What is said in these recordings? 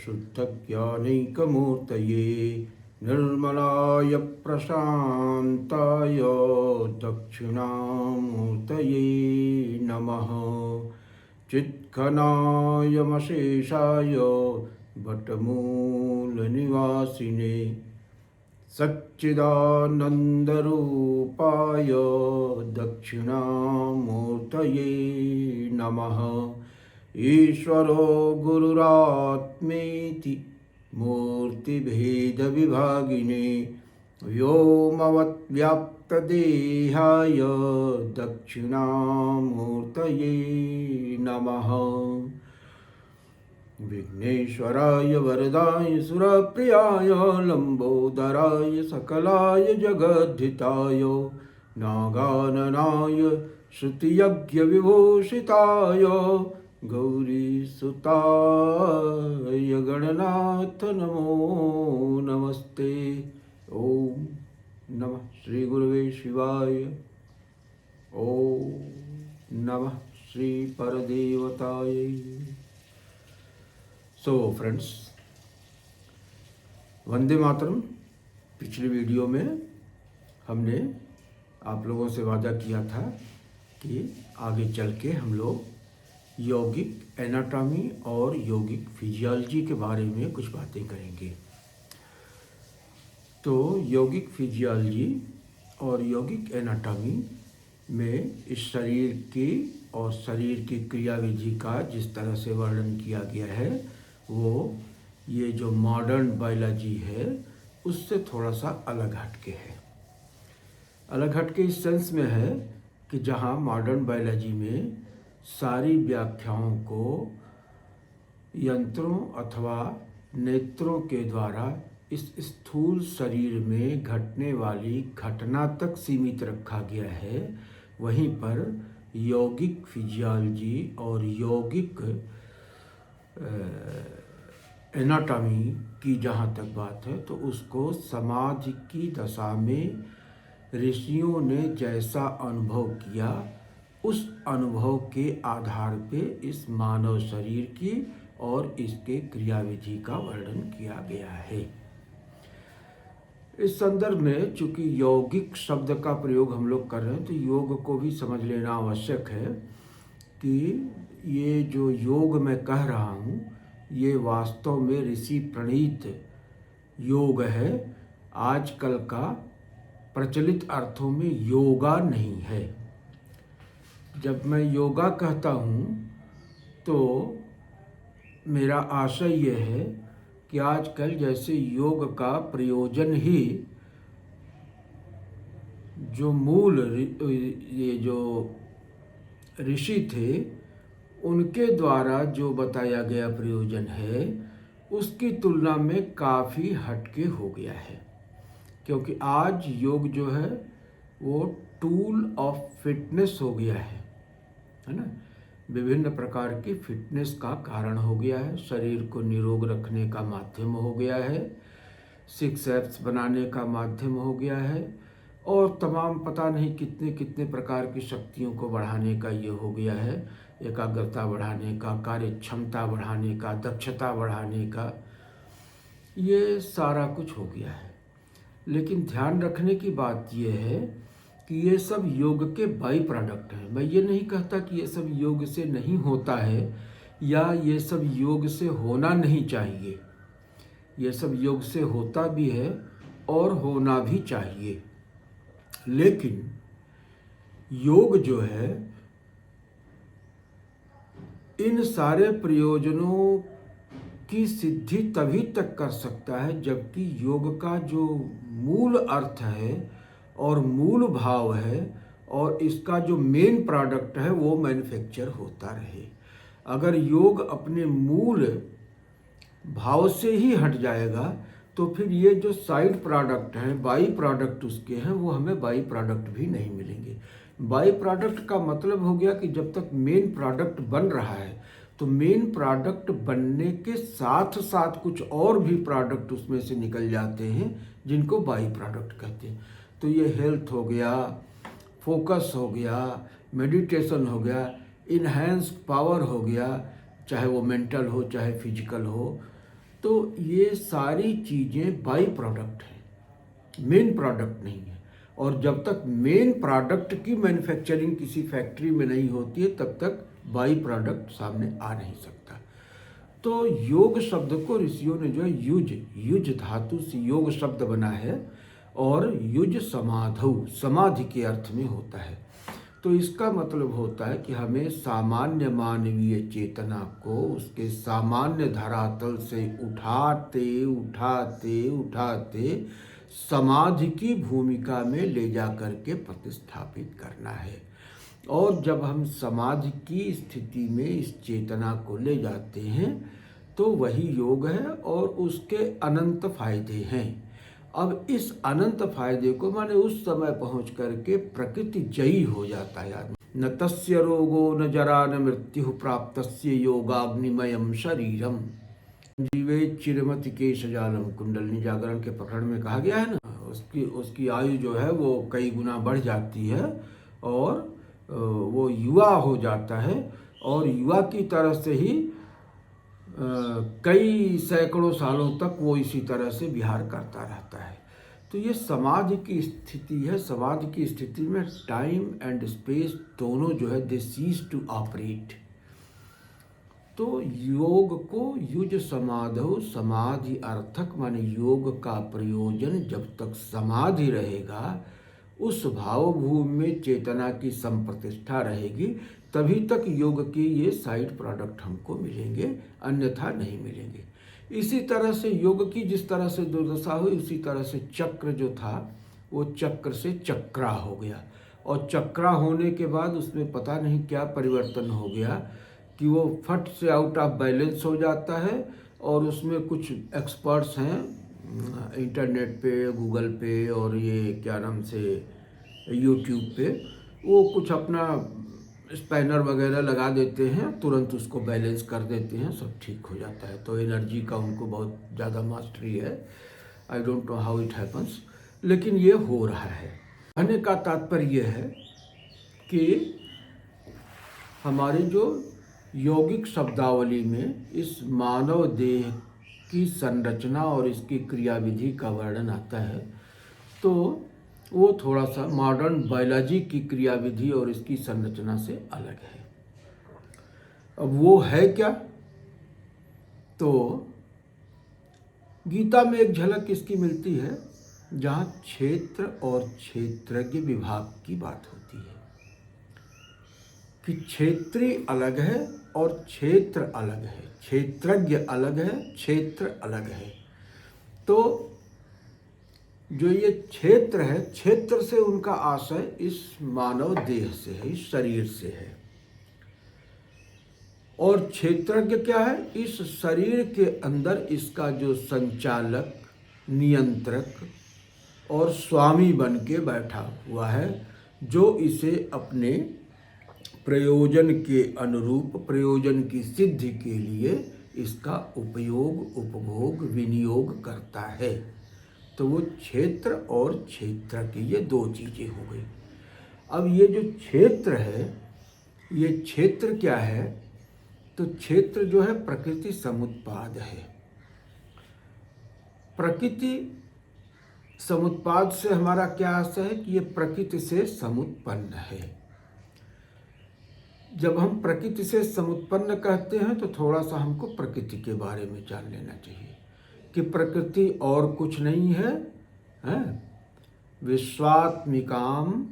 शुद्धज्ञानैकमूर्तये निर्मलाय प्रशान्ताय दक्षिणामूर्तये नमः। चित्घनायमशेषाय वटमूलनिवासिने सच्चिदानन्दरूपाय दक्षिणामूर्तये नमः। ईश्वरो गुरुरात्मेति मूर्तिभेदविभागिने व्योमवद्व्याप्तदेहाय दक्षिणामूर्तये नमः। विघ्नेश्वराय वरदाय सुरप्रियाय लंबोदराय सकलाय जगद्धिताय नागाननाय श्रुतियज्ञविभूषिताय गौरीसुताय गणनाथ नमो नमस्ते। ओम नमः श्री गुरुवे शिवाय। ओम नमः श्री परदेवताय। So friends, Vande Mataram. पिछले वीडियो में हमने आप लोगों से वादा किया था कि आगे चल के हम लोग यौगिक एनाटॉमी और यौगिक फिजियोलॉजी के बारे में कुछ बातें करेंगे। तो यौगिक फिजियोलॉजी और यौगिक एनाटॉमी में इस शरीर की और शरीर की क्रियाविधि का जिस तरह से वर्णन किया गया है वो ये जो मॉडर्न बायोलॉजी है उससे थोड़ा सा अलग हटके है। अलग हटके इस सेंस में है कि जहाँ मॉडर्न बायोलॉजी में सारी व्याख्याओं को यंत्रों अथवा नेत्रों के द्वारा इस स्थूल शरीर में घटने वाली घटना तक सीमित रखा गया है, वहीं पर यौगिक फिजियोलॉजी और यौगिक एनाटॉमी की जहाँ तक बात है तो उसको समाधि की दशा में ऋषियों ने जैसा अनुभव किया उस अनुभव के आधार पे इस मानव शरीर की और इसके क्रियाविधि का वर्णन किया गया है। इस संदर्भ में चूंकि यौगिक शब्द का प्रयोग हम लोग कर रहे हैं तो योग को भी समझ लेना आवश्यक है कि ये जो योग मैं कह रहा हूँ ये वास्तव में ऋषि प्रणीत योग है। आजकल का प्रचलित अर्थों में योगा नहीं है। जब मैं योगा कहता हूँ तो मेरा आशय यह है कि आजकल जैसे योग का प्रयोजन ही जो मूल ये जो ऋषि थे उनके द्वारा जो बताया गया प्रयोजन है उसकी तुलना में काफ़ी हटके हो गया है, क्योंकि आज योग जो है वो टूल ऑफ फिटनेस हो गया है ना। विभिन्न प्रकार की फिटनेस का कारण हो गया है, शरीर को निरोग रखने का माध्यम हो गया है, सिक्स एब्स बनाने का माध्यम हो गया है और तमाम पता नहीं कितने कितने प्रकार की शक्तियों को बढ़ाने का ये हो गया है। एकाग्रता बढ़ाने का, कार्य क्षमता बढ़ाने का, दक्षता बढ़ाने का, ये सारा कुछ हो गया है। लेकिन ध्यान रखने की बात यह है कि ये सब योग के बाई प्रोडक्ट हैं। मैं ये नहीं कहता कि ये सब योग से नहीं होता है या ये सब योग से होना नहीं चाहिए। ये सब योग से होता भी है और होना भी चाहिए, लेकिन योग जो है इन सारे प्रयोजनों की सिद्धि तभी तक कर सकता है जबकि योग का जो मूल अर्थ है और मूल भाव है और इसका जो मेन प्रोडक्ट है वो मैन्युफैक्चर होता रहे। अगर योग अपने मूल भाव से ही हट जाएगा तो फिर ये जो साइड प्रोडक्ट हैं, बाई प्रोडक्ट उसके हैं, वो हमें बाई प्रोडक्ट भी नहीं मिलेंगे। बाई प्रोडक्ट का मतलब हो गया कि जब तक मेन प्रोडक्ट बन रहा है तो मेन प्रोडक्ट बनने के साथ साथ कुछ और भी प्रोडक्ट उसमें से निकल जाते हैं जिनको बाई प्रोडक्ट कहते हैं। तो ये हेल्थ हो गया, फोकस हो गया, मेडिटेशन हो गया, इन्हेंस पावर हो गया, चाहे वो मेंटल हो चाहे फिजिकल हो, तो ये सारी चीज़ें बाई प्रोडक्ट हैं, मेन प्रोडक्ट नहीं है। और जब तक मेन प्रोडक्ट की मैन्युफैक्चरिंग किसी फैक्ट्री में नहीं होती है तब तक बाई प्रोडक्ट सामने आ नहीं सकता। तो योग शब्द को ऋषियों ने जो है युज धातु से योग शब्द बना है और युज समाधौ समाधि के अर्थ में होता है। तो इसका मतलब होता है कि हमें सामान्य मानवीय चेतना को उसके सामान्य धरातल से उठाते उठाते उठाते समाधि की भूमिका में ले जा कर के प्रतिस्थापित करना है। और जब हम समाधि की स्थिति में इस चेतना को ले जाते हैं तो वही योग है और उसके अनंत फायदे हैं। अब इस अनंत फायदे को माने उस समय पहुंच करके प्रकृति जयी हो जाता है आदमी। न तस्य रोगो न जरा न मृत्यु प्राप्तस्य योगाग्निमयम शरीरम जीवे चिरमति केशजालम। कुंडलिनी जागरण के प्रकरण में कहा गया है ना, उसकी आयु जो है वो कई गुना बढ़ जाती है और वो युवा हो जाता है और युवा की तरह से ही कई सैकड़ों सालों तक वो इसी तरह से विहार करता रहता है। तो ये समाधि की स्थिति है। समाधि की स्थिति में टाइम एंड स्पेस दोनों जो है दे सीज टू ऑपरेट। तो योग को युज समाधौ समाधि अर्थक माने योग का प्रयोजन जब तक समाधि रहेगा, उस भावभूमि में चेतना की संप्रतिष्ठा रहेगी, तभी तक योग के ये साइड प्रोडक्ट हमको मिलेंगे, अन्यथा नहीं मिलेंगे। इसी तरह से योग की जिस तरह से दुर्दशा हुई उसी तरह से चक्र जो था वो चक्र से चक्रा हो गया और चक्रा होने के बाद उसमें पता नहीं क्या परिवर्तन हो गया कि वो फट से आउट ऑफ बैलेंस हो जाता है। और उसमें कुछ एक्सपर्ट्स हैं इंटरनेट पे, गूगल पे और ये क्या नाम से यूट्यूब पे, वो कुछ अपना स्पैनर वगैरह लगा देते हैं, तुरंत उसको बैलेंस कर देते हैं, सब ठीक हो जाता है। तो एनर्जी का उनको बहुत ज़्यादा मास्टरी है। I don't know how it happens, लेकिन ये हो रहा है। कहने का तात्पर्य यह है कि हमारी जो यौगिक शब्दावली में इस मानव देह की संरचना और इसकी क्रियाविधि का वर्णन आता है तो वो थोड़ा सा मॉडर्न बायोलॉजी की क्रियाविधि और इसकी संरचना से अलग है। अब वो है क्या? तो गीता में एक झलक इसकी मिलती है जहाँ क्षेत्र और क्षेत्रज्ञ विभाग की बात होती है कि क्षेत्री अलग है और क्षेत्र अलग है, क्षेत्रज्ञ अलग है, क्षेत्र अलग है। तो जो ये क्षेत्र है, क्षेत्र से उनका आशय इस मानव देह से है, इस शरीर से है। और क्षेत्रज्ञ क्या है? इस शरीर के अंदर इसका जो संचालक, नियंत्रक और स्वामी बन के बैठा हुआ है, जो इसे अपने प्रयोजन के अनुरूप, प्रयोजन की सिद्धि के लिए इसका उपयोग, उपभोग, विनियोग करता है। तो वो क्षेत्र और क्षेत्र की ये दो चीज़ें हो गई। अब ये जो क्षेत्र है, ये क्षेत्र क्या है? तो क्षेत्र जो है प्रकृति समुत्पाद है। प्रकृति समुत्पाद से हमारा क्या आशय है कि ये प्रकृति से समुत्पन्न है। जब हम प्रकृति से समुत्पन्न कहते हैं तो थोड़ा सा हमको प्रकृति के बारे में जान लेना चाहिए कि प्रकृति और कुछ नहीं है, विश्वात्मिकाम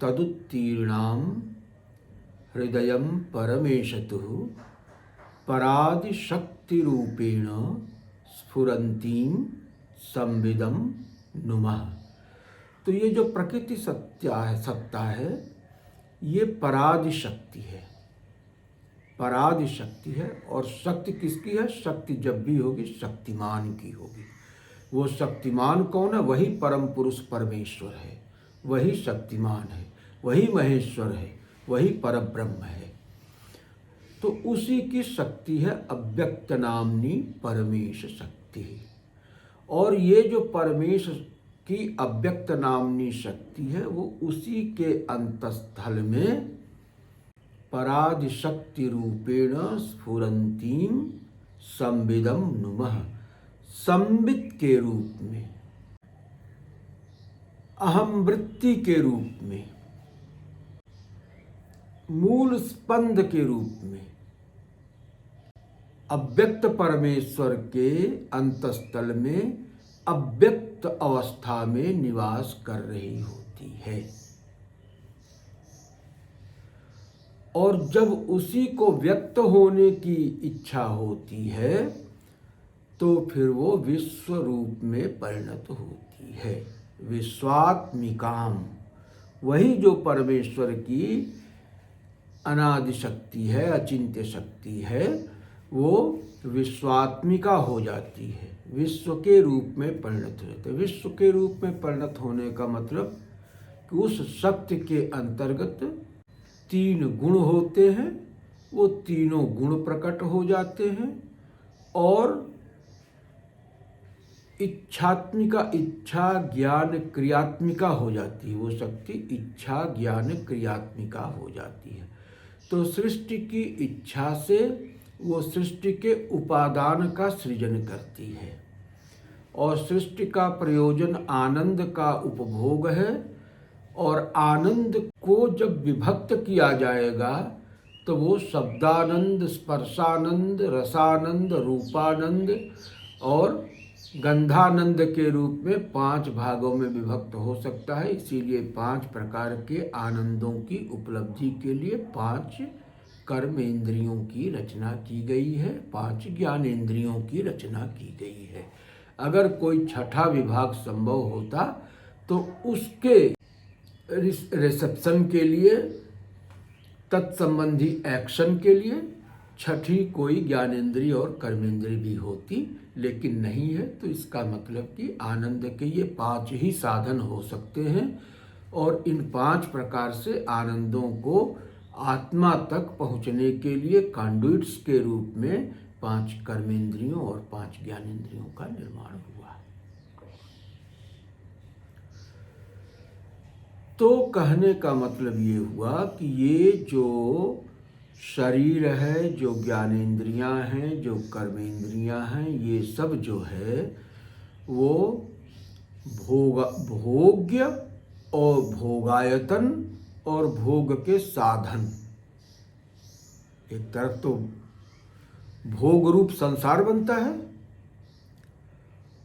तदुत्तीर्णाम हृदयम परमेशतुः परादिशक्तिरूपेण स्फुरन्तीम संविदम नुमः। तो ये जो प्रकृति सत्ता है ये परादि शक्ति है, परादि शक्ति है। और शक्ति किसकी है? शक्ति जब भी होगी शक्तिमान की होगी। वो शक्तिमान कौन है? वही परम पुरुष परमेश्वर है, वही शक्तिमान है, वही महेश्वर है, वही परब्रह्म है। तो उसी की शक्ति है अव्यक्त नामनी परमेश शक्ति। और ये जो परमेश की अव्यक्त नामनी शक्ति है वो उसी के अंतस्थल में परादिशक्ति रूपेण स्फुरंतीम संविदम नुमः। संविद के रूप में, अहम वृत्ति के रूप में, मूल स्पंद के रूप में अव्यक्त परमेश्वर के अंतस्थल में अव्यक्त अवस्था में निवास कर रही होती है। और जब उसी को व्यक्त होने की इच्छा होती है तो फिर वो विश्व रूप में परिणत होती है। विश्वात्मिकाम, वही जो परमेश्वर की अनादि शक्ति है, अचिंत्य शक्ति है, वो विश्वात्मिका हो जाती है, विश्व के रूप में परिणत हो जाती है। विश्व के रूप में परिणत होने का मतलब कि उस शक्ति के अंतर्गत 3 गुण होते हैं, वो तीनों गुण प्रकट हो जाते हैं और इच्छात्मिका, इच्छा ज्ञान क्रियात्मिका हो जाती है। वो शक्ति इच्छा ज्ञान क्रियात्मिका हो जाती है। तो सृष्टि की इच्छा से वो सृष्टि के उपादान का सृजन करती है और सृष्टि का प्रयोजन आनंद का उपभोग है। और आनंद को जब विभक्त किया जाएगा तो वो शब्दानंद, स्पर्शानंद, रसानंद, रूपानंद और गंधानंद के रूप में 5 भागों में विभक्त हो सकता है। इसीलिए 5 प्रकार के आनंदों की उपलब्धि के लिए 5 कर्मेंद्रियों की रचना की गई है, 5 ज्ञानेंद्रियों की रचना की गई है। अगर कोई छठा विभाग संभव होता तो उसके रिसेप्शन के लिए, तत्संबंधी एक्शन के लिए छठी कोई ज्ञानेंद्रिय और कर्मेंद्रिय भी होती, लेकिन नहीं है। तो इसका मतलब कि आनंद के ये 5 ही साधन हो सकते हैं और इन 5 प्रकार से आनंदों को आत्मा तक पहुंचने के लिए कंडुइट्स के रूप में 5 कर्मेंद्रियों और 5 ज्ञानेंद्रियों का निर्माण हुआ। तो कहने का मतलब ये हुआ कि ये जो शरीर है, जो ज्ञानेंद्रियां हैं, जो कर्मेंद्रियां हैं, ये सब जो है वो भोग्य और भोगायतन और भोग के साधन। एक तरफ तो भोग रूप संसार बनता है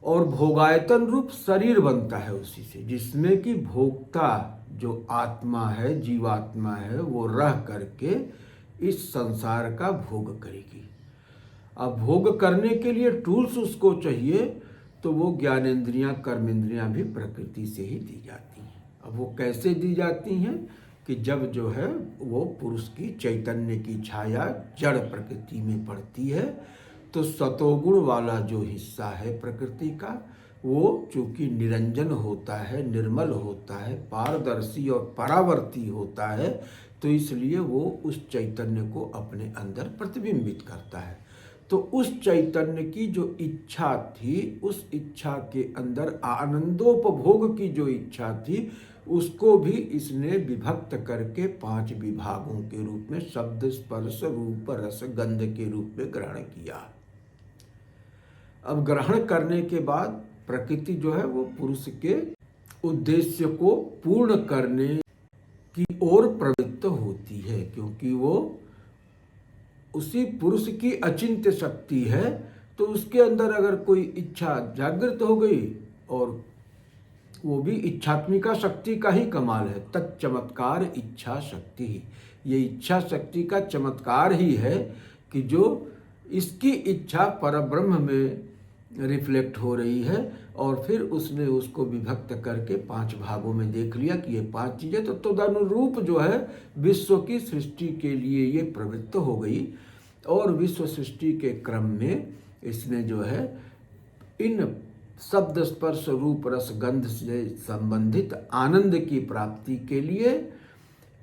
और भोगायतन रूप शरीर बनता है उसी से, जिसमें कि भोक्ता जो आत्मा है, जीवात्मा है, वो रह करके इस संसार का भोग करेगी। अब भोग करने के लिए टूल्स उसको चाहिए, तो वो ज्ञानेंद्रियां, कर्मेंद्रियां भी प्रकृति से ही दी जाती हैं। अब वो कैसे दी जाती हैं कि जब जो है वो पुरुष की चैतन्य की छाया जड़ प्रकृति में पड़ती है तो सतोगुण वाला जो हिस्सा है प्रकृति का, वो चूंकि निरंजन होता है, निर्मल होता है, पारदर्शी और परावर्ती होता है, तो इसलिए वो उस चैतन्य को अपने अंदर प्रतिबिंबित करता है। तो उस चैतन्य की जो इच्छा थी, उस इच्छा के अंदर आनंदोपभोग की जो इच्छा थी, उसको भी इसने विभक्त करके 5 विभागों के रूप में शब्द, स्पर्श, रूप, रस, गंध के रूप में ग्रहण किया। अब ग्रहण करने के बाद प्रकृति जो है वो पुरुष के उद्देश्य को पूर्ण करने की ओर प्रवृत्त होती है, क्योंकि वो उसी पुरुष की अचिंत्य शक्ति है। तो उसके अंदर अगर कोई इच्छा जागृत हो गई, और वो भी इच्छात्मिका शक्ति का ही कमाल है, तत्चमत्कार इच्छा शक्ति ही। ये इच्छा शक्ति का चमत्कार ही है कि जो इसकी इच्छा परब्रह्म में रिफ्लेक्ट हो रही है और फिर उसने उसको विभक्त करके 5 भागों में देख लिया कि ये 5 चीजें, तो तदनुरूप जो है विश्व की सृष्टि के लिए ये प्रवृत्त हो गई। और विश्व सृष्टि के क्रम में इसने जो है इन शब्द, स्पर्श, रूप, रस, गंध से संबंधित आनंद की प्राप्ति के लिए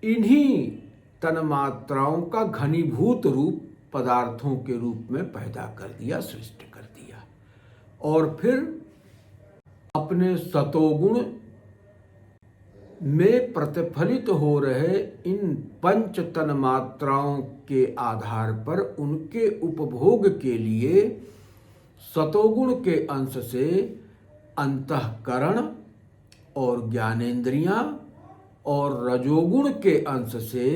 इन्हीं तन्मात्राओं का घनीभूत रूप पदार्थों के रूप में पैदा कर दिया, सृष्टि कर दिया। और फिर अपने सतोगुण में प्रतिफलित हो रहे इन पंच तन्मात्राओं के आधार पर उनके उपभोग के लिए सतोगुण के अंश से अंतःकरण और ज्ञानेंद्रियां और रजोगुण के अंश से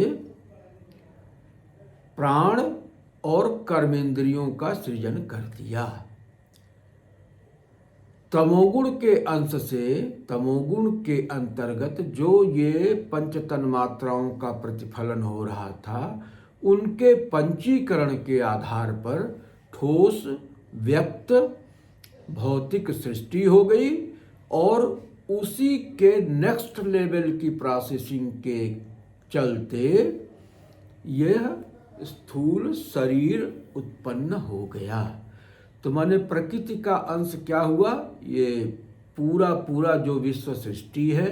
प्राण और कर्मेंद्रियों का सृजन कर दिया। तमोगुण के अंश से, तमोगुण के अंतर्गत जो ये पंच तन्मात्राओं का प्रतिफलन हो रहा था, उनके पंचीकरण के आधार पर ठोस व्यक्त भौतिक सृष्टि हो गई और उसी के नेक्स्ट लेवल की प्रोसेसिंग के चलते यह स्थूल शरीर उत्पन्न हो गया। तो माने प्रकृति का अंश क्या हुआ? ये पूरा जो विश्व सृष्टि है,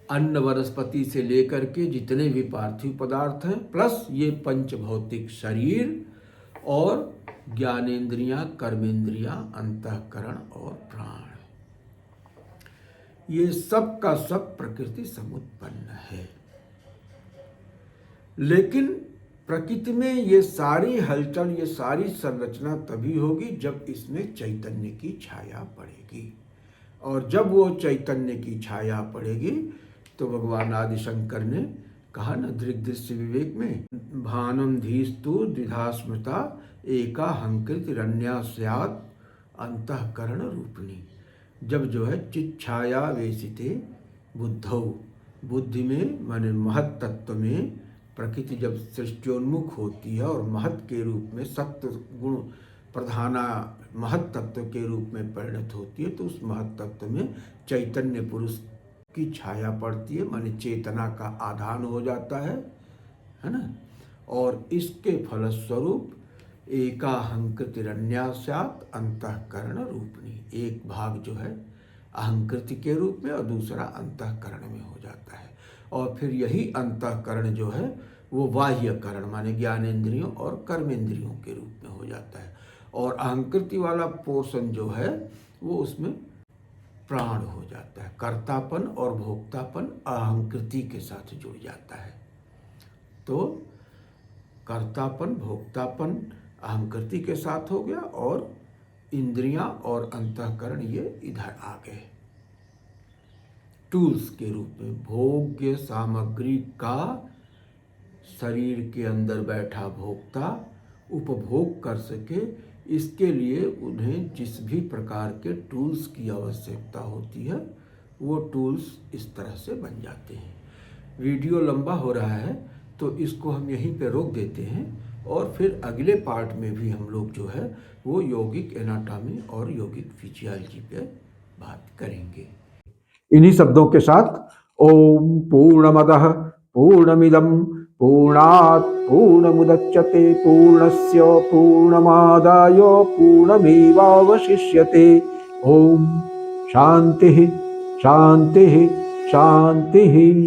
अन्न वनस्पति से लेकर के जितने भी पार्थिव पदार्थ हैं, प्लस ये पंच भौतिक शरीर और ज्ञानेंद्रियां, कर्मेंद्रियां, अंतःकरण और प्राण, ये सब का सब प्रकृति समुत्पन्न है। लेकिन प्रकृति में ये सारी हलचल, ये सारी संरचना तभी होगी जब इसमें चैतन्य की छाया पड़ेगी। और जब वो चैतन्य की छाया पड़ेगी तो भगवान आदि शंकर ने कहा न दृग्दृश्य विवेक में, भानम धीस्तु द्विधा स्मृता एका हंकृत रण्या स्यात् अंतःकरण रूपिणी। जब जो है चित छाया वेशिते बुद्धौ, बुद्धि में माने महत तत्व में प्रकृति जब सृष्टियोन्मुख होती है और महत के रूप में सत्व गुण प्रधाना महत तत्व के रूप में परिणत होती है, तो उस महत तत्व में चैतन्य पुरुष की छाया पड़ती है, माने चेतना का आधान हो जाता है ना। और इसके फलस्वरूप एकाहंकृति रण्या स्यात् अंतःकरण रूपिणी, एक भाग जो है अहंकृति के रूप में और दूसरा अंतःकरण में हो जाता है। और फिर यही अंतःकरण जो है वो बाह्यकरण माने ज्ञानेंद्रियों और कर्मेंद्रियों के रूप में हो जाता है। और अहंकृति वाला पोर्शन जो है वो उसमें प्राण हो जाता है। कर्तापन और भोक्तापन अहंकृति के साथ जुड़ जाता है। तो कर्तापन भोक्तापन अहंकृति के साथ हो गया और इंद्रियां और अंतःकरण ये इधर आ गए टूल्स के रूप में। भोग्य सामग्री का शरीर के अंदर बैठा भोक्ता उपभोग कर सके, इसके लिए उन्हें जिस भी प्रकार के टूल्स की आवश्यकता होती है वो टूल्स इस तरह से बन जाते हैं। वीडियो लंबा हो रहा है तो इसको हम यहीं पे रोक देते हैं और फिर अगले पार्ट में भी हम लोग जो है वो यौगिक एनाटॉमी और यौगिक फिजियोलॉजी पे बात करेंगे। इन्हीं शब्दों के साथ ओम पूर्णमदः पूर्णमिदं पूर्णात् पूर्णमुदच्यते पूर्णस्य पूर्णमादाय पूर्णमेवावशिष्यते। ओम शांति शांति शांति।